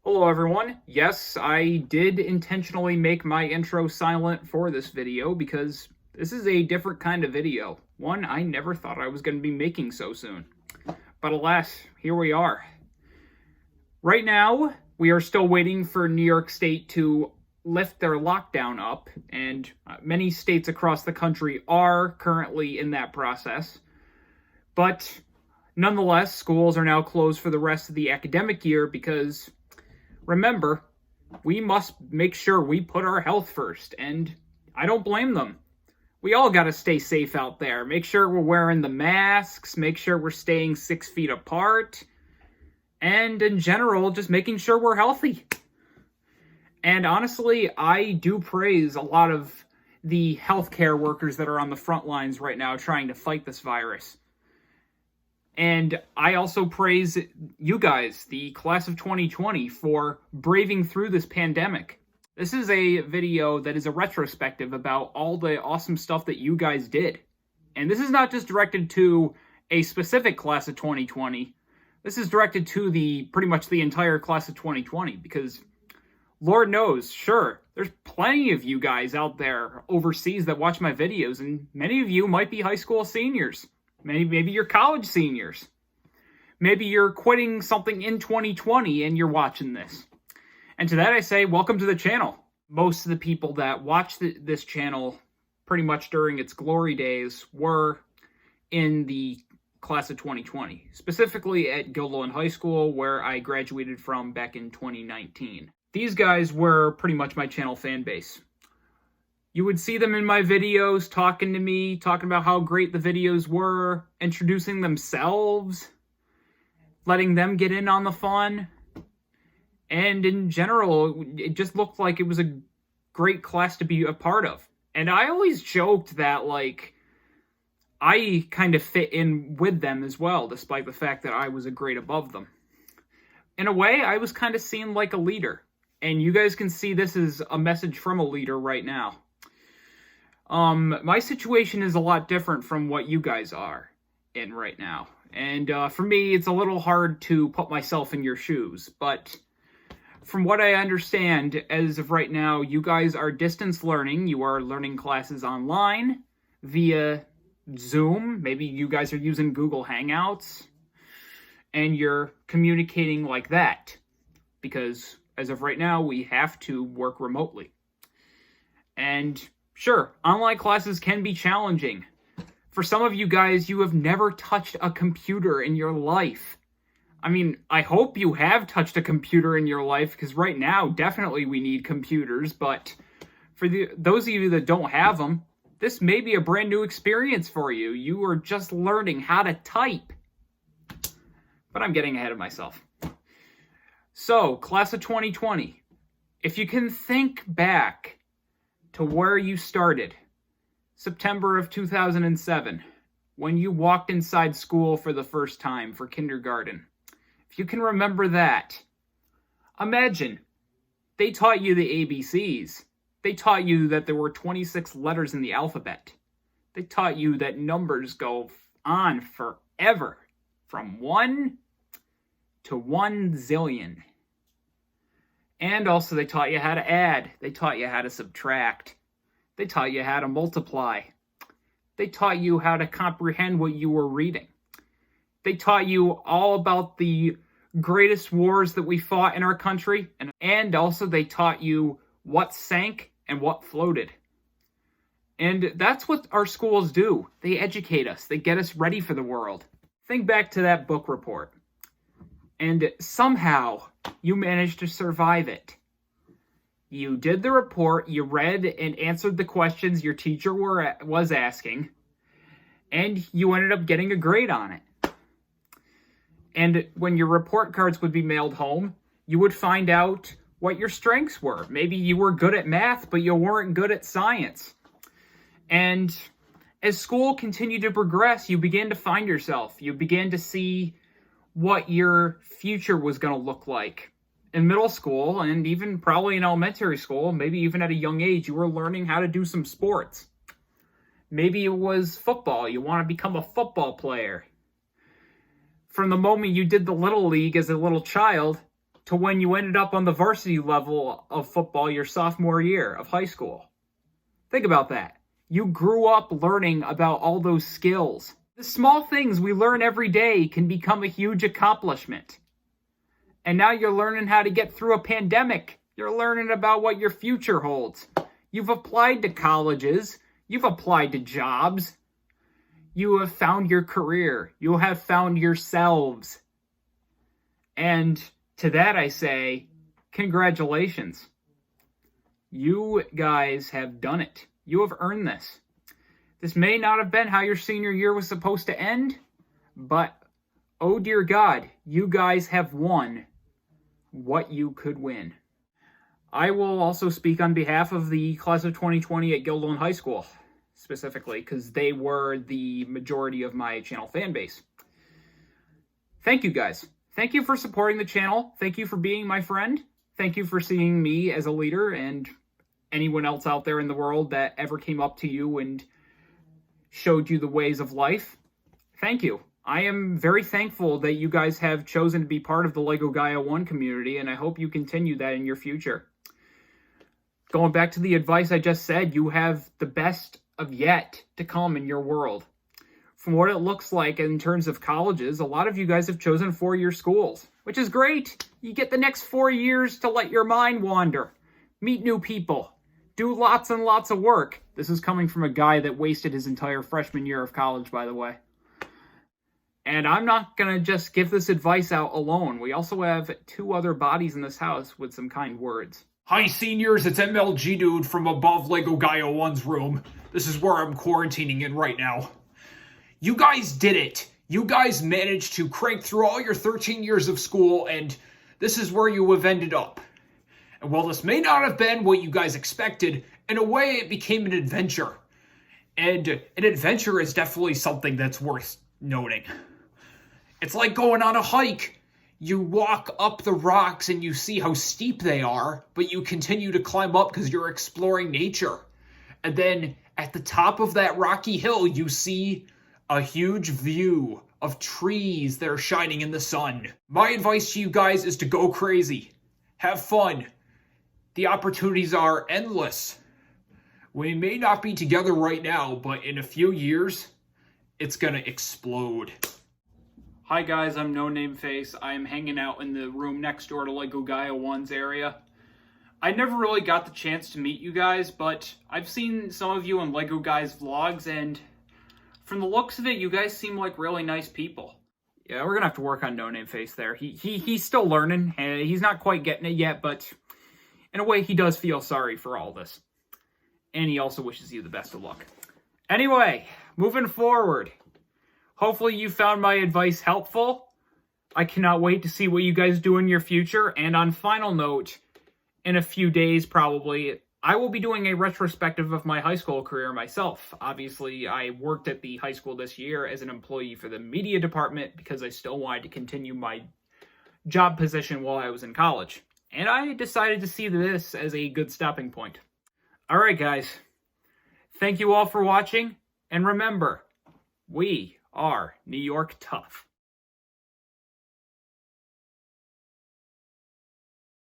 Hello everyone. Yes, I did intentionally make my intro silent for this video because this is a different kind of video. One I never thought I was going to be making so soon. But alas, here we are. Right now, we are still waiting for New York State to lift their lockdown up, and many states across the country are currently in that process. But nonetheless, schools are now closed for the rest of the academic year because remember, we must make sure we put our health first, and I don't blame them. We all got to stay safe out there. Make sure we're wearing the masks, make sure we're staying 6 feet apart, and in general, just making sure we're healthy. And honestly, I do praise a lot of the healthcare workers that are on the front lines right now trying to fight this virus. And I also praise you guys, the class of 2020, for braving through this pandemic. This is a video that is a retrospective about all the awesome stuff that you guys did. And this is not just directed to a specific class of 2020. This is directed to pretty much the entire class of 2020, because Lord knows, sure, there's plenty of you guys out there overseas that watch my videos, and many of you might be high school seniors. Maybe you're college seniors. Maybe you're quitting something in 2020 and you're watching this. And to that I say, welcome to the channel. Most of the people that watch this channel pretty much during its glory days were in the class of 2020. Specifically at Gilliland High School, where I graduated from back in 2019. These guys were pretty much my channel fan base. You would see them in my videos talking to me, talking about how great the videos were, introducing themselves, letting them get in on the fun. And in general, it just looked like it was a great class to be a part of. And I always joked that, I kind of fit in with them as well, despite the fact that I was a grade above them. In a way, I was kind of seen like a leader. And you guys can see this is a message from a leader right now. My situation is a lot different from what you guys are in right now. And for me, it's a little hard to put myself in your shoes. But from what I understand, as of right now, you guys are distance learning. You are learning classes online via Zoom. Maybe you guys are using Google Hangouts. And you're communicating like that. Because as of right now, we have to work remotely. And sure, online classes can be challenging. For some of you guys, you have never touched a computer in your life. I mean, I hope you have touched a computer in your life, because right now, definitely we need computers, but for those of you that don't have them, this may be a brand new experience for you. You are just learning how to type. But I'm getting ahead of myself. So, class of 2020, if you can think back to where you started, September of 2007, when you walked inside school for the first time for kindergarten. If you can remember that, imagine they taught you the ABCs. They taught you that there were 26 letters in the alphabet. They taught you that numbers go on forever, from 1 to 1 zillion. And also they taught you how to add. They taught you how to subtract. They taught you how to multiply. They taught you how to comprehend what you were reading. They taught you all about the greatest wars that we fought in our country. And also they taught you what sank and what floated. And that's what our schools do. They educate us. They get us ready for the world. Think back to that book report. And somehow you managed to survive it. You did the report, you read and answered the questions your teacher was asking, and you ended up getting a grade on it. And when your report cards would be mailed home, you would find out what your strengths were. Maybe you were good at math, but you weren't good at science. And as school continued to progress, you began to find yourself. You began to see what your future was going to look like. In middle school, and even probably in elementary school, maybe even at a young age, you were learning how to do some sports. Maybe it was football. You want to become a football player. From the moment you did the Little League as a little child, to when you ended up on the varsity level of football your sophomore year of high school. Think about that. You grew up learning about all those skills. The small things we learn every day can become a huge accomplishment. And now you're learning how to get through a pandemic. You're learning about what your future holds. You've applied to colleges. You've applied to jobs. You have found your career. You have found yourselves. And to that I say, congratulations. You guys have done it. You have earned this. This may not have been how your senior year was supposed to end, but oh dear God, you guys have won what you could win. I will also speak on behalf of the class of 2020 at Guildhall High School, specifically, because they were the majority of my channel fan base. Thank you guys. Thank you for supporting the channel. Thank you for being my friend. Thank you for seeing me as a leader, and anyone else out there in the world that ever came up to you and showed you the ways of life. Thank you. I am very thankful that you guys have chosen to be part of the LEGO Gaia 1 community, and I hope you continue that in your future. Going back to the advice I just said, you have the best of yet to come in your world. From what it looks like in terms of colleges, a lot of you guys have chosen four-year schools, which is great. You get the next 4 years to let your mind wander, meet new people, do lots and lots of work. This is coming from a guy that wasted his entire freshman year of college, by the way. And I'm not going to just give this advice out alone. We also have 2 other bodies in this house with some kind words. Hi seniors, it's MLG Dude from above LEGO Gaia 1's room. This is where I'm quarantining in right now. You guys did it. You guys managed to crank through all your 13 years of school, and this is where you have ended up. And while this may not have been what you guys expected, in a way it became an adventure. And an adventure is definitely something that's worth noting. It's like going on a hike. You walk up the rocks and you see how steep they are, but you continue to climb up because you're exploring nature. And then at the top of that rocky hill, you see a huge view of trees that are shining in the sun. My advice to you guys is to go crazy. Have fun. The opportunities are endless. We may not be together right now, but in a few years, it's gonna explode. Hi guys, I'm No Name Face. I'm hanging out in the room next door to LEGO Gaia 1's area. I never really got the chance to meet you guys, but I've seen some of you in LEGO Guy's vlogs, and from the looks of it, you guys seem like really nice people. Yeah, we're gonna have to work on No Name Face there. He's still learning. He's not quite getting it yet, but in a way, he does feel sorry for all this. And he also wishes you the best of luck. Anyway, moving forward. Hopefully you found my advice helpful. I cannot wait to see what you guys do in your future. And on final note, in a few days probably, I will be doing a retrospective of my high school career myself. Obviously, I worked at the high school this year as an employee for the media department because I still wanted to continue my job position while I was in college. And I decided to see this as a good stopping point. Alright guys, thank you all for watching, and remember, we are New York tough.